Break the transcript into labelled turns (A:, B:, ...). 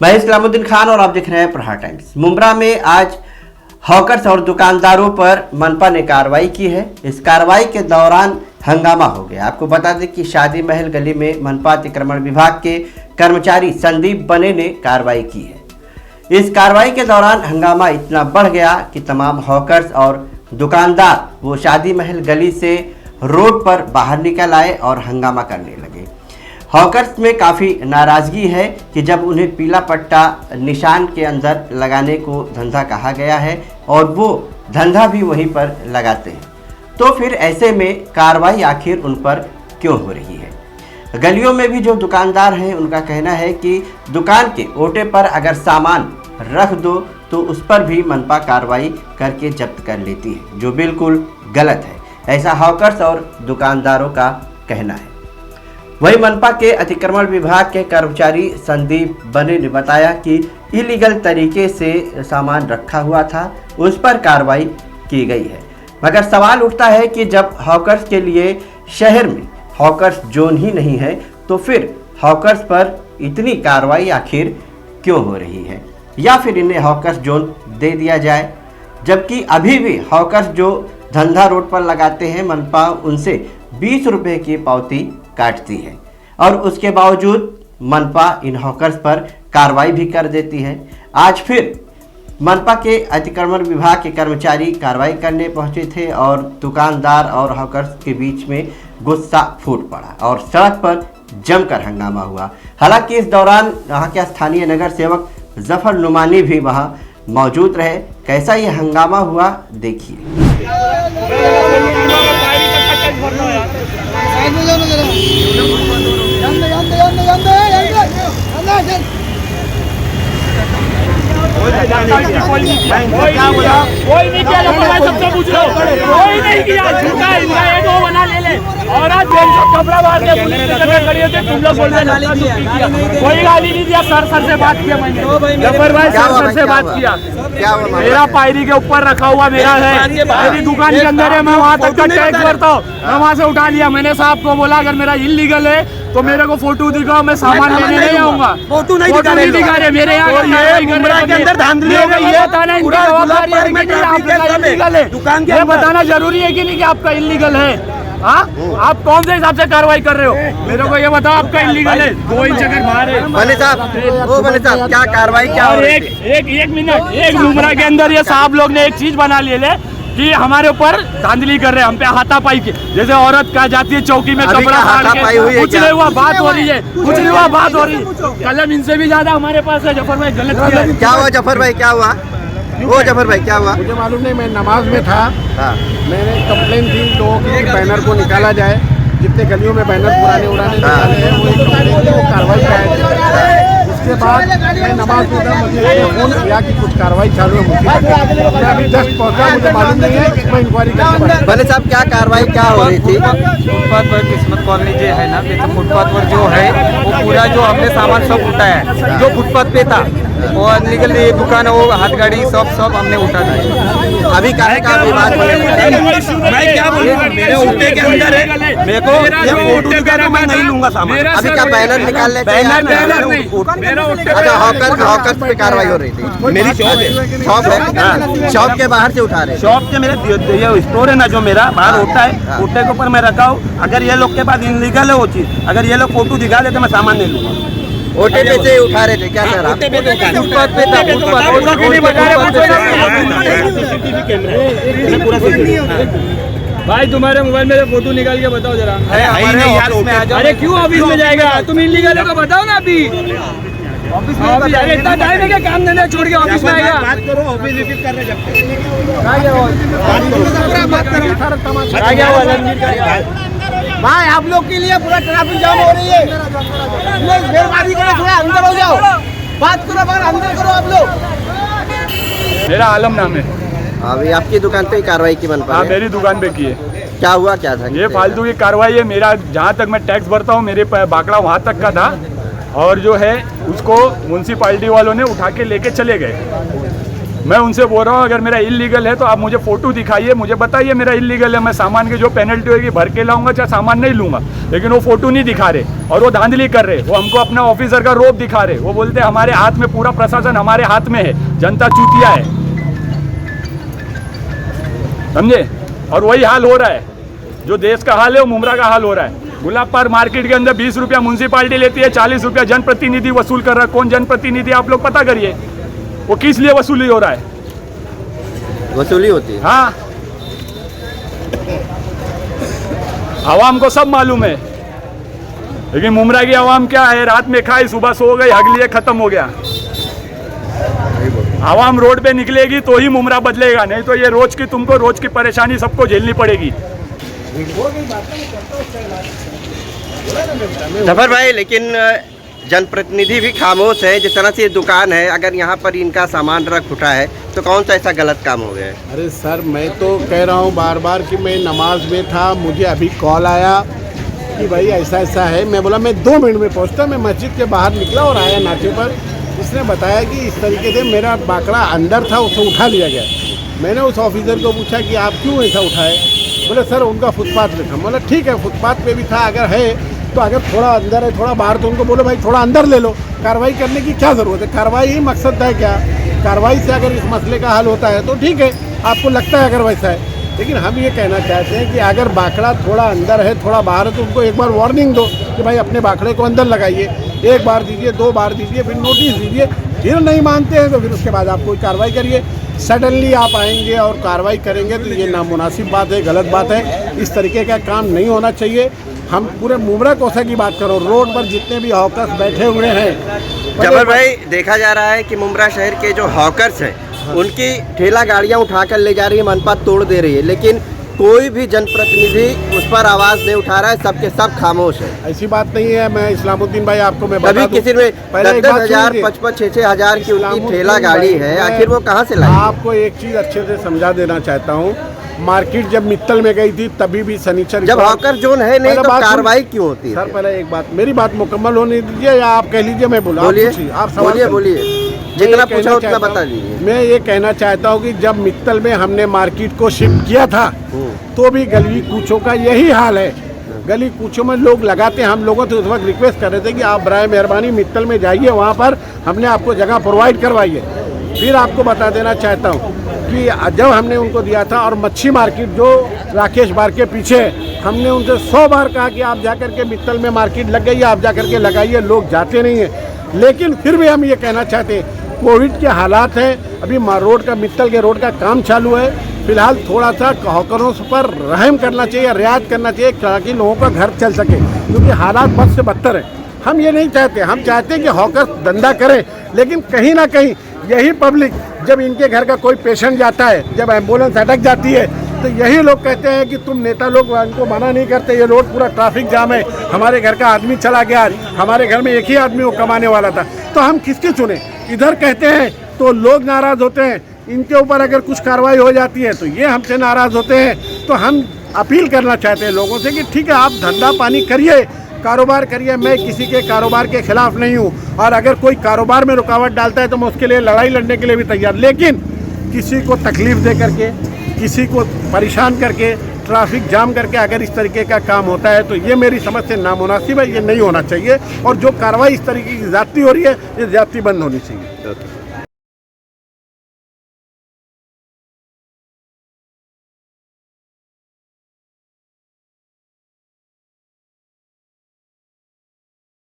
A: मैं इस्लामुद्दीन खान और आप देख रहे हैं प्रहार टाइम्स। मुंब्रा में आज हॉकर्स और दुकानदारों पर मनपा ने कार्रवाई की है। इस कार्रवाई के दौरान हंगामा हो गया। आपको बता दें कि शादी महल गली में मनपा अतिक्रमण विभाग के कर्मचारी संदीप बने ने कार्रवाई की है। इस कार्रवाई के दौरान हंगामा इतना बढ़ गया कि तमाम हॉकर्स और दुकानदार वो शादी महल गली से रोड पर बाहर निकल आए और हंगामा करने लगे। हॉकर्स में काफ़ी नाराज़गी है कि जब उन्हें पीला पट्टा निशान के अंदर लगाने को धंधा कहा गया है और वो धंधा भी वहीं पर लगाते हैं, तो फिर ऐसे में कार्रवाई आखिर उन पर क्यों हो रही है। गलियों में भी जो दुकानदार हैं उनका कहना है कि दुकान के ओटे पर अगर सामान रख दो तो उस पर भी मनपा कार्रवाई करके जब्त कर लेती है, जो बिल्कुल गलत है। ऐसा हॉकर्स और दुकानदारों का कहना है। वहीं मनपा के अतिक्रमण विभाग के कर्मचारी संदीप बने ने बताया कि इलीगल तरीके से सामान रखा हुआ था, उस पर कार्रवाई की गई है। मगर सवाल उठता है कि जब हॉकर्स के लिए शहर में हॉकर्स जोन ही नहीं है तो फिर हॉकर्स पर इतनी कार्रवाई आखिर क्यों हो रही है, या फिर इन्हें हॉकर्स जोन दे दिया जाए। जबकि अभी भी हॉकर्स जो धंधा रोड पर लगाते हैं, मनपा उनसे 20 रुपये की पावती काटती है और उसके बावजूद मनपा इन हॉकर्स पर कार्रवाई भी कर देती है। आज फिर मनपा के अतिक्रमण विभाग के कर्मचारी कार्रवाई करने पहुंचे थे और दुकानदार और हॉकर्स के बीच में गुस्सा फूट पड़ा और सड़क पर जमकर हंगामा हुआ। हालांकि इस दौरान यहाँ के स्थानीय नगर सेवक जफर नुमानी भी वहाँ मौजूद रहे। कैसा ये हंगामा हुआ देखिए।
B: कोई नहीं किया, सबसे पूछ लो, कोई नहीं किया, झूठा एक वो बना ले ले। और आज कपड़ा मार के पुलिस की जगह खड़ी होती, तुम लोग बोल रहे कोई गाली नहीं दिया। सर से बात किया मैंने, जफर भाई सर से बात किया। मेरा पायरी के ऊपर रखा हुआ मेरा है, मेरी दुकान के अंदर है, मैं वहाँ तक का टैक्स भरता हूँ। मैं वहाँ से उठा लिया। मैंने साहब को बोला अगर मेरा इलीगल है तो मेरे को फोटो दिखाओ, मैं सामान लेने नहीं आऊंगा। फोटो नहीं दिखा रहे मेरे यहाँ के अंदर धांधली हो गई है। दुकान के बताना जरूरी है कि नहीं कि आपका इलीगल है। हाँ, आप कौन से हिसाब से कार्रवाई कर रहे हो, मेरे को ये बताओ। आपका इलीगल है, 2 इंच अगर बाहर है।
A: भले साहब क्या कार्रवाई क्या हो रही है?
B: एक मिनट, एक मुमरा के अंदर ये साहब लोग ने एक चीज बना ली है कि हमारे ऊपर धांधली कर रहे हैं, हम पे हाथापाई की। जैसे औरत कहा जाती है चौकी में कपड़ा फाड़ के, कुछ नहीं हुआ, बात हो रही है, कुछ नहीं हुआ, बात हो रही है। कलम इनसे भी ज्यादा हमारे पास है। जफर भाई गलत किया।
A: क्या हुआ जफर भाई, क्या हुआ? वो जफर भाई क्या हुआ?
C: मुझे मालूम नहीं, मैं नमाज में था। मैंने कंप्लेन थी लोगों की बैनर को निकाला जाए, जितने गलियों में बैनर पुराने निकाले हैं वो एक कंप्लेन थी, वो कार्रवाई कराई। उसके बाद मैं नमाज में था, मुझे फोन किया कि कुछ कार्रवाई चालू है। मैं अभी जस्ट पहुंचा, मुझे मालूम नहीं है, मैं इंक्वायरी करके।
A: भले साहब क्या कार्रवाई क्या हो रही थी?
D: फुटपाथ पर किस्मत कॉलोनी जो है ना, देखो फुटपाथ पर जो है वो पूरा जो हमने सामान सब उठाया जो फुटपाथ पे था, और अनलीगल ये दुकान है, वो हाथ गाड़ी सब हमने उठा था।
A: अभी का विवाद
D: मैं क्या बोलूँ, मेरे उठे के अंदर है, मेरे को ये फोटो दिखा तो मैं नहीं लूंगा सामान।
A: अभी क्या बैनर निकाल लेते हैं? अच्छा, हॉकर्स पे कार्रवाई हो रही थी।
D: मेरी शॉप है,
A: शॉप के बाहर से उठा रहे?
D: शॉप के मेरे ये स्टोर है ना, जो मेरा बाहर होता है, उठे के ऊपर मैं रखा हूँ। अगर ये लोग के पास इनलीगल है वो चीज, अगर ये लोग फोटो दिखा देते मैं सामान नहीं लूंगा।
A: ओटे पे से उठा रहे थे क्या सर?
D: फुटपाथ पे था,
B: भाई तुम्हारे मोबाइल में फोटो निकाल के बताओ जरा। अरे क्यों ऑफिस में जाएगा? तुम इलीगल है तो बताओ ना। अभी ऑफिस में अरे इतना टाइम है क्या काम धंधा छोड़ के ऑफिस में आएगा?
D: बात करो, ऑफिस विजिट कर रहे जब
C: भाई आप लोग के लिए पूरा ट्रैफिक जाम हो रही है। मेहरबानी करो, थोड़ा अंदर हो जाओ, बात करो, बाहर अंदर करो आप लोग।
B: मेरा आलम नाम है।
A: अभी आपकी दुकान पे ही कार्रवाई की मनपा?
B: हाँ, मेरी दुकान पे की है।
A: क्या हुआ, क्या था?
B: ये फालतू की कार्रवाई है। मेरा जहाँ तक मैं टैक्स भरता हूँ, मेरे बाकड़ा वहाँ तक का था, और जो है उसको म्यूनसिपालिटी वालों ने उठा के लेके चले गए। मैं उनसे बोल रहा हूँ अगर मेरा इलीगल है तो आप मुझे फोटो दिखाइए, मुझे बताइए मेरा इलीगल है, मैं सामान की जो पेनल्टी होगी भर के लाऊंगा, चाहे सामान नहीं लूंगा। लेकिन वो फोटो नहीं दिखा रहे और वो धांधली कर रहे, वो हमको अपना ऑफिसर का रोब दिखा रहे। वो बोलते हैं हमारे हाथ में, पूरा प्रशासन हमारे हाथ में है, जनता चूतिया है, समझे। और वही हाल हो रहा है, जो देश का हाल है वो मुमरा का हाल हो रहा है। गुलाब पार मार्केट के अंदर 20 रुपया म्यूनसिपालिटी लेती है, 40 रुपया जनप्रतिनिधि वसूल कर रहा है। कौन जनप्रतिनिधि आप लोग पता करिए, वो किस लिए वसूली हो रहा है,
A: वसूली होती है।
B: हाँ, आवाम को सब मालूम है, लेकिन मुमरा की आवाम क्या है, रात में खाई, सुबह सो गई, हगलिए, खत्म हो गया। आवाम रोड पे निकलेगी तो ही मुमरा बदलेगा, नहीं तो ये रोज की, तुमको रोज की परेशानी सबको झेलनी पड़ेगी।
A: जफर भाई, लेकिन जनप्रतिनिधि भी खामोश है। जिस तरह से ये दुकान है, अगर यहाँ पर इनका सामान रख उठा है तो कौन सा ऐसा गलत काम हो गया है?
C: अरे सर, मैं तो कह रहा हूँ बार बार कि मैं नमाज में था, मुझे अभी कॉल आया कि भाई ऐसा ऐसा है। मैं बोला मैं 2 मिनट में पहुँचता। मैं मस्जिद के बाहर निकला और आया नाके पर। उसने बताया कि इस तरीके से मेरा बाकड़ा अंदर था, उसे उठा लिया गया। मैंने उस ऑफिसर को पूछा कि आप क्यों ऐसा उठाए? बोले सर उनका फुटपाथ पे था। बोला ठीक है, फुटपाथ पे भी था, अगर है तो अगर थोड़ा अंदर है थोड़ा बाहर, तो उनको बोलो भाई थोड़ा अंदर ले लो। कार्रवाई करने की क्या ज़रूरत है? कार्रवाई ही मकसद है क्या? कार्रवाई से अगर इस मसले का हल होता है तो ठीक है, आपको लगता है अगर वैसा है। लेकिन हम ये कहना चाहते हैं कि अगर बाकड़ा थोड़ा अंदर है थोड़ा बाहर है तो उनको एक बार वार्निंग दो कि भाई अपने बाकड़े को अंदर लगाइए। 1 बार दीजिए, 2 बार दीजिए, फिर नोटिस दीजिए। फिर नहीं मानते हैं तो फिर उसके बाद आप कोई कार्रवाई करिए। सडनली आप आएंगे और कार्रवाई करेंगे तो ये नामुनासिब बात है, गलत बात है। इस तरीके का काम नहीं होना चाहिए। हम पूरे मुमरा कोसा की बात करो, रोड पर जितने भी हॉकर्स बैठे हुए हैं।
A: जबर भाई, देखा जा रहा है कि मुमरा शहर के जो हॉकर्स हैं उनकी ठेला गाड़ियां उठाकर ले जा रही है, मनपा तोड़ दे रही है, लेकिन कोई भी जनप्रतिनिधि उस पर आवाज नहीं उठा रहा है, सबके सब खामोश है।
C: ऐसी बात नहीं है। मैं इस्लामुद्दीन भाई आपको मैं बता
A: कभी
C: दूं,
A: किसी में
C: पहले एक
A: 10,000,
C: बात सुनिए।
A: 55,000, 6,000 हज़ार की उनकी
C: इस्लामुद्दीन
A: ठेला गाड़ी
C: भाई,
A: है, आखिर वो कहाँ से लाई?
C: आपको एक चीज़ अच्छे से समझा देना चाहता हूँ। मार्केट जब मित्तल में गई थी तभी भी सनीचर,
A: जब हॉकर जोन है नहीं तो कार्रवाई क्यों होती है?
C: सर पहले एक बात, मेरी बात मुकम्मल होने दीजिए या आप कह लीजिए, मैं बोला।
A: बोलिए,
C: आप सवाल
A: बोलिए, जितना पूछा उतना बता दीजिए।
C: मैं ये कहना चाहता हूँ कि जब मित्तल में हमने मार्केट को शिफ्ट किया था तो भी गली कूचों का यही हाल है। गली कूचों में लोग लगाते हैं। हम लोगों से उस वक्त रिक्वेस्ट कर रहे थे कि आप बराए मेहरबानी मित्तल में जाइए, वहाँ पर हमने आपको जगह प्रोवाइड करवाई है। फिर आपको बता देना चाहता हूँ कि जब हमने उनको दिया था, और मच्छी मार्केट जो राकेश बार के पीछे, हमने उनसे 100 बार कहा कि आप जाकर के मित्तल में मार्केट लग गई है, आप जाकर के लगाइए, लोग जाते नहीं हैं। लेकिन फिर भी हम ये कहना चाहते हैं, कोविड के हालात हैं, अभी रोड का, मित्तल के रोड का काम चालू है। फिलहाल थोड़ा सा हॉकरों पर रहम करना चाहिए, रियायत करना चाहिए ताकि लोगों का घर चल सके, क्योंकि हालात बद से बदतर है। हम ये नहीं चाहते, हम चाहते हैं कि हॉकर धंधा करें, लेकिन कहीं ना कहीं यही पब्लिक, जब इनके घर का कोई पेशेंट जाता है, जब एम्बुलेंस अटक जाती है, तो यही लोग कहते हैं कि तुम नेता लोग इनको मना नहीं करते, ये रोड पूरा ट्रैफिक जाम है, हमारे घर का आदमी चला गया, हमारे घर में एक ही आदमी वो कमाने वाला था, तो हम किसकी चुने? इधर कहते हैं तो लोग नाराज़ होते हैं, इनके ऊपर अगर कुछ कार्रवाई हो जाती है तो ये हमसे नाराज़ होते हैं। तो हम अपील करना चाहते हैं लोगों से कि ठीक है, आप धंधा पानी करिए, कारोबार करिए। मैं किसी के कारोबार के खिलाफ नहीं हूँ, और अगर कोई कारोबार में रुकावट डालता है तो मैं उसके लिए लड़ाई लड़ने के लिए भी तैयार। लेकिन किसी को तकलीफ दे करके, किसी को परेशान करके, ट्रैफिक जाम करके अगर इस तरीके का काम होता है तो ये मेरी समझ से नामुनासिब है, ये नहीं होना चाहिए। और जो कार्रवाई इस तरीके की ज़्यादती हो रही है, ये ज़्यादती बंद होनी चाहिए।